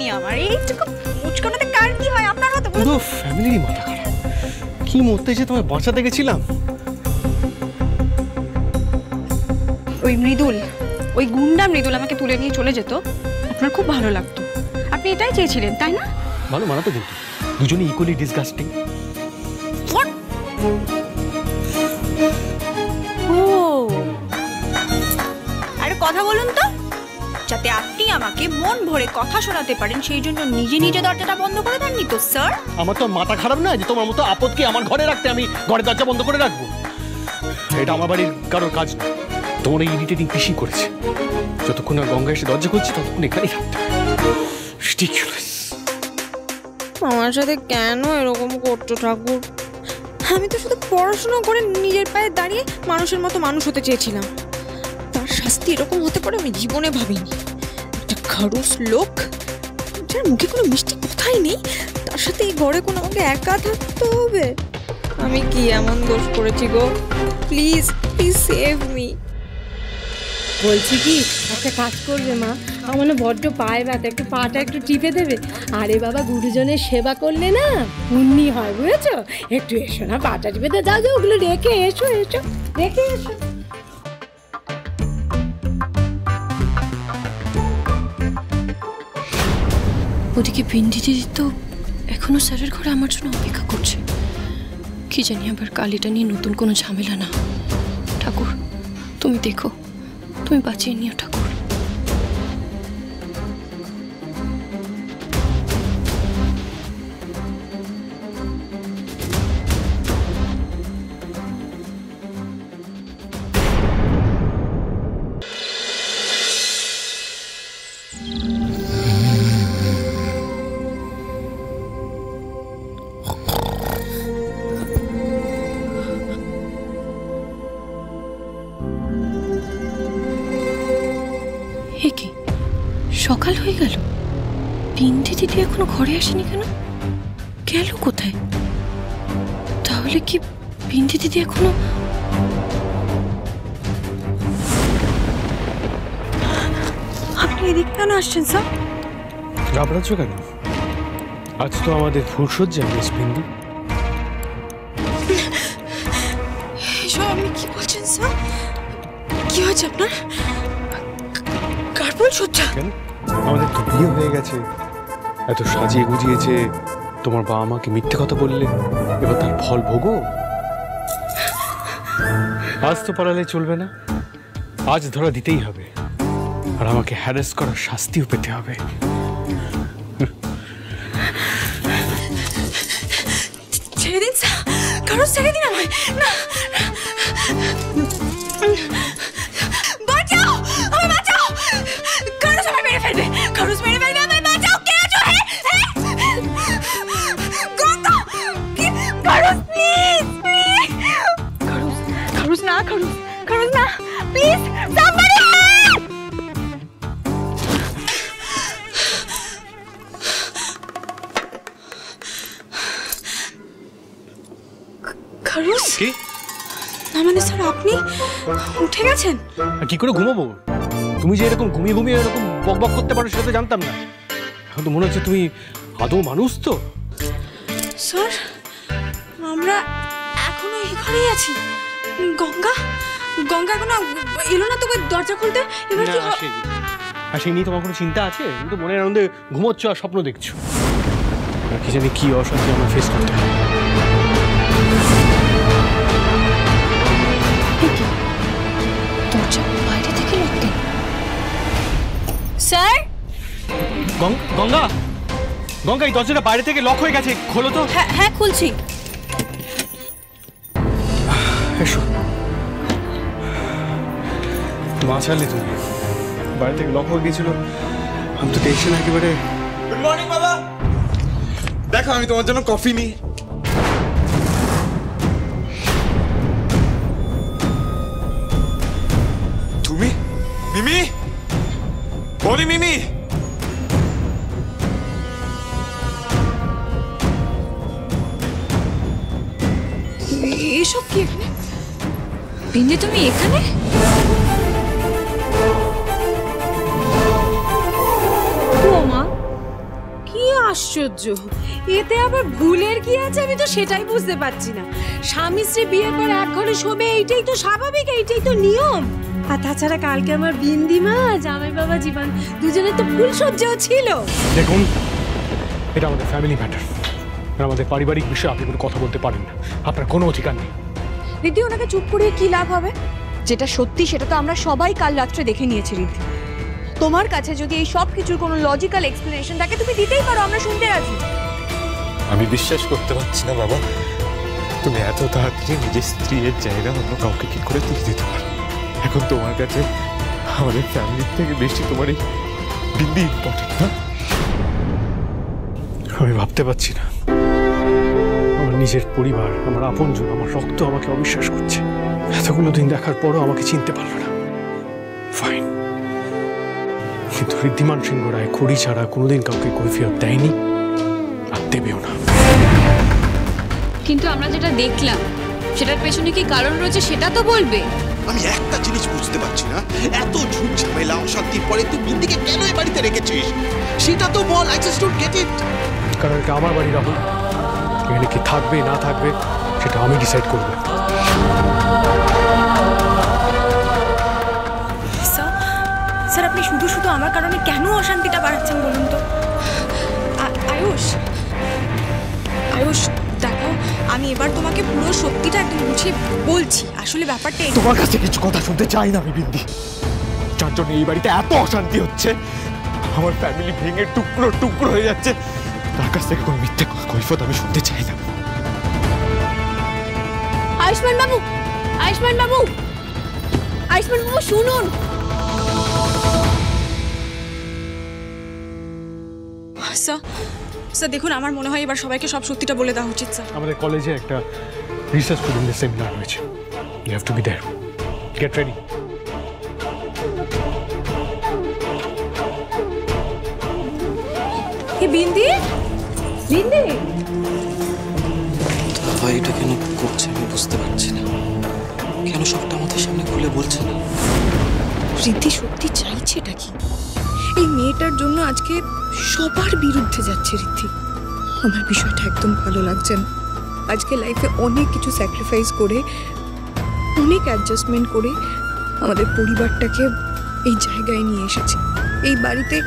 হয়নি আমার, এইটুকু মুচকানোতে কার কি হয়? আপনার হতো পুরো ফ্যামিলিরই মাথা খারাপ। কি মরতে এসে তোমায় বাঁচাতে গেছিলাম। ওই মৃদুল, ওই গুন্ডা মৃদুল আমাকে তুলে নিয়ে চলে যেত, আপনার খুব ভালো লাগতো। আপনি এটাই চেয়েছিলেন তাই না? ভালো মানাতো কিন্তু দুজনে ইকুয়ালি ডিসগাস্টিং। ও আরে কথা বলুন তো, যাতে আপনি আমাকে মন ভরে কথা শোনাতে পারেন সেই জন্য নিজে নিজে দরজাটা বন্ধ করে দেননি তো স্যার? আমার তো মাথা খারাপ না যে তোমার মতো আপদকে আমার ঘরে রাখতে আমি ঘরের দরজা বন্ধ করে রাখবো। এটা আমার বাড়ির কারোর কাজ না। তোমার এই ইরিটেটিং পিসি করেছে। যতক্ষণ না গঙ্গা এসে দরজা খুলছে ততক্ষণ এখানেই থাকতে হবে। রিডিকুলাস। আমার সাথে কেন এরকম করছো ঠাকুর? আমি তো শুধু পড়াশোনা করে নিজের পায়ে দাঁড়িয়ে মানুষের মতো মানুষ হতে চেয়েছিলাম। তার শাস্তি এরকম হতে পারে আমি জীবনে ভাবিনি। একটা খরুস লোক যার মুখে কোনো মিষ্টি কথাই নেই, তার সাথে এই ঘরে কোনো আমাকে একা থাকতে হবে? আমি কি এমন দোষ করেছি গো? Please please save me. বলছি কি, একটা কাজ করবে মা, আমার না বড্ড পায়ে ব্যথা, একটু পাটা একটু টিপে দেবে। আরে বাবা, গুরুজনের সেবা করলে না পুণ্যি হয়, বুঝেছো? একটু এসো না, পাটা টিপে দে। যাও যাও, ওগুলো রেখে এসো, এসো রেখে এসো। ওদিকে বিন্দি দিদি তো এখনো স্যারের ঘরে আমার জন্য অপেক্ষা করছে। কি জানি আবার কালিটা নিয়ে নতুন কোনো ঝামেলা না। ঠাকুর তুমি দেখো, তুমি বাঁচিয়ে নিও ঠাকুর। সকাল হয়ে গেল, বিন্দি দিদি এখনো ঘরে আসেনি কেন? গেল কোথায়? তাহলে কি বিন্দি দিদি এখনো? আপনি এদিক কেন আসছেন স্যার? ঘাবড়াচ্ছ কেন? আজ তো আমাদের ফুরসজ্জা মিস বিন্দু। এসব আপনি কি বলছেন স্যার? কি হয়েছে আপনার? কার ফুলসজ্জা? কেন? আমাদের তো বিয়ে হয়ে গেছে, এত সাজিয়ে গুজিয়েছে, তোমার বাবা মাকে মিথ্যে কথা বললে, এবার তার ফল ভোগো। আজ তো পালালে চলবে না, আজ ধরা দিতেই হবে, আর আমাকে হ্যারাস করার শাস্তিও পেতে হবে। ছেড়ে দিন স্যার, কারো ছেড়ে দিন আমায়। না বাঁচাও, আমায় বাঁচাও, কারো আমায় মেরে ফেলবে, কারো মেরে ফেলবে, আমায় বাঁচাও। কে আছো? গঙ্গা, কারো প্লিজ প্লিজ, কারো না, কারো না, প্লিজ somebody help! কারুস কি? না মানে স্যার আপনি উঠে গেছেন? কি করে ঘুমাবো? তুমি যে এরকম ঘুমিয়ে ঘুমিয়ে এরকম বকবক করতে পারো সেটা তো জানতাম না। এখন তো মনে হচ্ছে তুমি আদৌ মানুষ তো। স্যার আমরা এখনো এই ঘরেই আছি। গঙ্গা গঙ্গা এখনো এলো না তোকে দরজা খুলতে? এবার কি হবে? আসেনি। তোমার কোনো চিন্তা আছে? কিন্তু মনের আনন্দে ঘুমোচ্ছ আর স্বপ্ন দেখছো। কি জানি কি অশান্তি আমার ফেস করতে হয়। দরজা বাইরে থেকে লক কেন? স্যার গঙ্গা, গঙ্গা এই দরজাটা বাইরে থেকে লক হয়ে গেছে, খোলো তো। হ্যাঁ খুলছি। এসো। বাঁচালে তুমি, বাইরে থেকে লক হয়ে গেছিল, আমি তো টেনশন একেবারে। গুড মর্নিং বাবা, দেখো আমি তোমার জন্য কফি নিই। তুমি মিমি, বলি মিমি, এসব কি এখানে? বিন্দি তুমি এখানে? ও মা, আশ্চর্য, এতে আবার ভুলের কি আছে আমি তো সেটাই বুঝতে পারছি না। স্বামী স্ত্রী বিয়ের পর এক ঘরে শোবে, এইটাই তো স্বাভাবিক, এইটাই তো নিয়ম। আর তাছাড়া কালকে আমার বিন্দিমা জামাই বাবা জীবন দুজনের তো ফুল সজ্জাও ছিল। দেখুন, এটা আমাদের ফ্যামিলি ম্যাটার, আমাদের পারিবারিক বিষয়ে আপনি কোনো কথা বলতে পারেন না, আপনার কোনো অধিকার নেই। রিদ্ধি, ওনাকে চুপ করিয়ে কি লাভ হবে? যেটা সত্যি সেটা তো আমরা সবাই কাল রাত্রে দেখে নিয়েছি। রিদ্ধি, তোমার কাছে যদি এই সব কিছুর কোনো লজিক্যাল এক্সপ্লেনেশন থাকে তুমি দিতেই পারো, আমরা শুনতে রাজি। আমি বিশ্বাস করতে পারছি না বাবা, তুমি এত তাড়াতাড়ি নিজের স্ত্রীর জায়গা অন্য কাউকে কি করে দিয়ে দিতে পারো। এখন তোমার কাছে আমাদের ফ্যামিলির থেকে বেশি তোমার এই বিন্দি ইম্পর্টেন্ট না? আমি ভাবতে পারছি না, আমার নিজের পরিবার, আমার আপনজন, আমার রক্ত আমাকে অবিশ্বাস করছে। এতগুলো দিন দেখার পরও আমাকে চিনতে পারলো না। ফাইন, কিন্তু ঋদ্ধিমান সিংহ রায় খড়ি ছাড়া কোনোদিন কাউকে কৈফিয়ত দেয়নি আর দেবেও না। কিন্তু আমরা যেটা দেখলাম সেটার পেছনে কি কারণ রয়েছে সেটা তো বলবে। আমি একটা জিনিস বুঝতে পারছি না, এত ঝুট ঝামেলা অশান্তির পরে তুই বিন্দিকে কেন এই বাড়িতে রেখেছিস সেটা তো বল। I just don't get it. কারণ এটা আমার বাড়ি রাহুল, এখানে কি থাকবে না থাকবে সেটা আমি ডিসাইড করব। স্যার, আপনি শুধু শুধু আমার কারণে কেন অশান্তিটা বাড়াচ্ছেন বলুন তো? আয়ুষ, আয়ুষ দেখো, আমি এবার তোমাকে পুরো সত্যিটা একদম বুঝিয়ে বলছি। আসলে ব্যাপারটা তোমার কাছে কিছু কথা শুনতে চাই না আমি বিন্দি। যার জন্য এই বাড়িতে এত অশান্তি হচ্ছে, আমার ফ্যামিলি ভেঙে টুকরো টুকরো হয়ে যাচ্ছে, তার কাছ থেকে কোনো মিথ্যে কৈফিয়ত আমি শুনতে চাই না। আয়ুষ্মান বাবু, আয়ুষ্মান বাবু, আয়ুষ্মান বাবু শুনুন। স্যার দেখুন, আমার মনে হয় এবার সবাইকে সব সত্যিটা বলে দেওয়া উচিত। স্যার, আমাদের কলেজে একটা রিসার্চ স্টুডেন্টদের সেমিনার হয়েছে, you have to be there. Get ready. Bindi, Bindi, ভাই এটা কেন করছে আমি বুঝতে পারছি না। কেন সবটা আমাদের সামনে খুলে বলছে না? রিদ্ধি সত্যি চাইছে এটা কি? এই মেয়েটার জন্য আজকে সবার বিরুদ্ধে যাচ্ছে রিদ্ধি। আমার বিষয়টা একদম ভালো লাগছে না। আজকে লাইফে অনেক কিছু স্যাক্রিফাইস করে, অনেক অ্যাডজাস্টমেন্ট করে আমাদের পরিবারটাকে এই জায়গায় নিয়ে এসেছি। এই বাড়িতে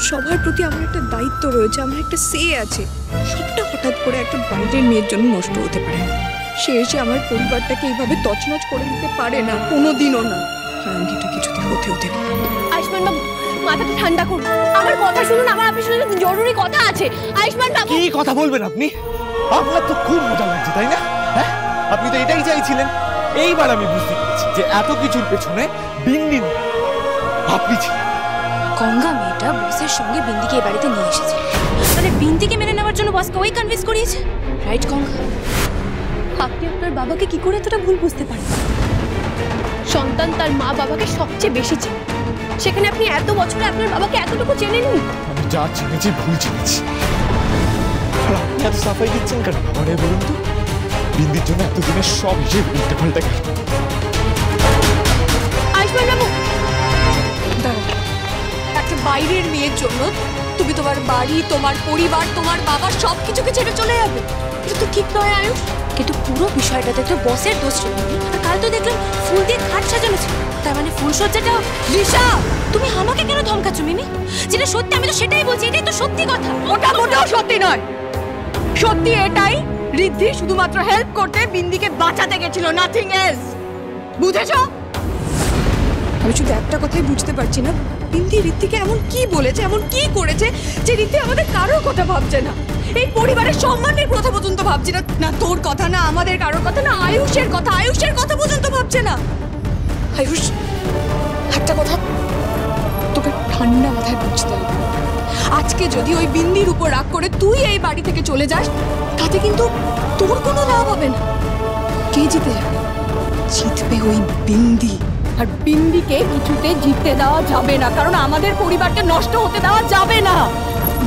সবার প্রতি আমার একটা দায়িত্ব রয়েছে, আমার একটা সে আছে। সবটা হঠাৎ করে একটা বাইরের মেয়ের জন্য নষ্ট হতে পারে না। সে এসে আমার পরিবারটাকে এইভাবে তছনছ করে দিতে পারে না, কোনোদিনও না। আর আমি এটা কিছুতে হতে পারে না। আয়ুষ্মান বাবু, মাথাটা ঠান্ডা করুন, আমার কথা শুনুন, আমার আপনার সাথে জরুরি কথা আছে। আয়ুষ্মান বাবু, কি কথা বলবেন আপনি? আপনার তো খুব মজা লাগছে তাই না? হ্যাঁ, আপনি তো এটাই চাইছিলেন। এইবার আমি বুঝতে পেরেছি যে এত কিছুর পেছনে বিন্দি আপনি ছিলেন। গঙ্গা মেয়েটা বসের সঙ্গে বিন্দিকে এই বাড়িতে নিয়ে এসেছে, মানে বিন্দিকে মেনে নেওয়ার জন্য বসকে ওই কনভিন্স করিয়েছে, রাইট গঙ্গা? আপনি আপনার বাবাকে কি করে এতটা ভুল বুঝতে পারেন? সন্তান তার মা বাবাকে সবচেয়ে বেশি চেনে, সেখানে আপনি এত বছরে আপনার বাবাকে এতটুকু চেনেননি। আমি যা চিনেছি ভুল চিনেছি। আর আপনি এত সাফাই দিচ্ছেন কেন বাবারে বলুন তো? বিন্দির জন্য এতদিনের সব হিসেব উল্টে পাল্টে গেল। আয়ুষ্মান বাবু, একটা বাইরের মেয়ের জন্য তুমি তোমার বাড়ি, তোমার পরিবার, তোমার বাবা সবকিছুকে ছেড়ে চলে যাবে? এটা তো ঠিক নয় আয়ুষ। কিন্তু পুরো বিষয়টাতে তো বসের দোষ ছিল। আর কাল তো দেখলাম ফুল দিয়ে খাট সাজানো ছিল, তার মানে ফুলসজ্জাটা ঋষা। তুমি আমাকে কেন ধমকাচ্ছ মিমি? যেটা সত্যি আমি তো সেটাই বলছি, এটাই তো সত্যি কথা। ওটা মোটেও সত্যি নয়। সত্যি এটাই, ঋদ্ধি শুধুমাত্র হেল্প করতে বিন্দিকে বাঁচাতে গেছিল, নাথিং এলস। বুঝেছো? আমি শুধু একটা কথাই বুঝতে পারছি না, বিন্দি ঋদ্ধিকে এমন কি বলেছে, এমন কি করেছে যে ঋদ্ধি আমাদের কারোর কথা ভাবছে না? এই পরিবারের সম্মানের কথা পর্যন্ত ভাবছি না। না তোর কথা, না আমাদের কারোর কথা, না আয়ুষের কথা, আয়ুষের কথা পর্যন্ত ভাবছে না। আয়ুষ, একটা কথা তোকে ঠান্ডা মাথায় বুঝতে হবে। আজকে যদি ওই বিন্দির উপর রাগ করে তুই এই বাড়ি থেকে চলে যাস, তাতে কিন্তু তোর কোনো লাভ হবে না। কে জিতে যাবে? জিতবে ওই বিন্দি। আর বিন্দিকে কিছুতে জিততে দেওয়া যাবে না, কারণ আমাদের পরিবারটা নষ্ট হতে দেওয়া যাবে না।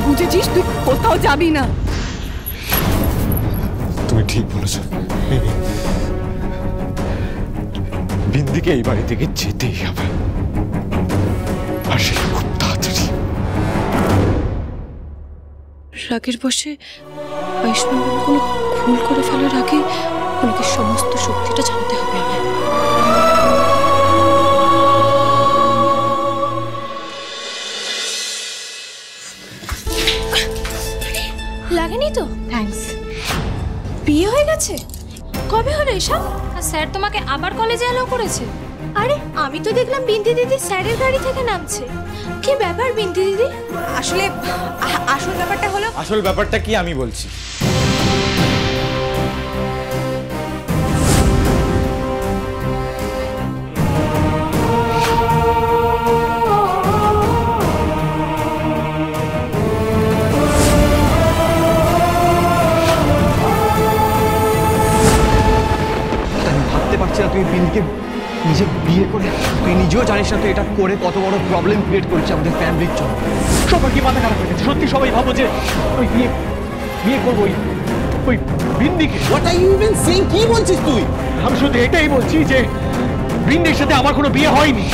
বুঝেছিস? তুই কোথাও যাবি না। তুমি ঠিক বলেছ। বিন্দিকে এই বাড়ি থেকে যেতেই হবে, আর সেটা খুব তাড়াতাড়ি। রাগের বশে আয়ুষ্মান বাবু কোনো ভুল করে ফেলার আগে ওনাকে সমস্ত সত্যিটা জানাতে হবে আমায়। লাগেনি তো? থ্যাঙ্কস। বিয়ে হয়ে গেছে? কবে হলো এসব? স্যার তোমাকে আবার কলেজে এলাও করেছে? আরে আমি তো দেখলাম বিন্দি দিদি স্যারের গাড়ি থেকে নামছে। কি ব্যাপার বিন্দি দিদি? আসলে আসল ব্যাপারটা হলো, আসল ব্যাপারটা কি আমি বলছি। আমি ভাবতে পারছি না তুই বিনকে নিজে বিয়ে করে, তুই নিজেও জানিস না তুই এটা করে কত বড় প্রবলেম ক্রিয়েট করছিস আমাদের ফ্যামিলির জন্য। সবার কি মাথা খারাপ হয়ে গেছে? সত্যি সবাই ভাবো যে ওই বিয়ে করবো ওই বিন্দিকে। What are you even saying? কি বলছিস তুই? আমি শুধু এটাই বলছি যে বিন্দির সাথে আমার কোনো বিয়ে হয়নি।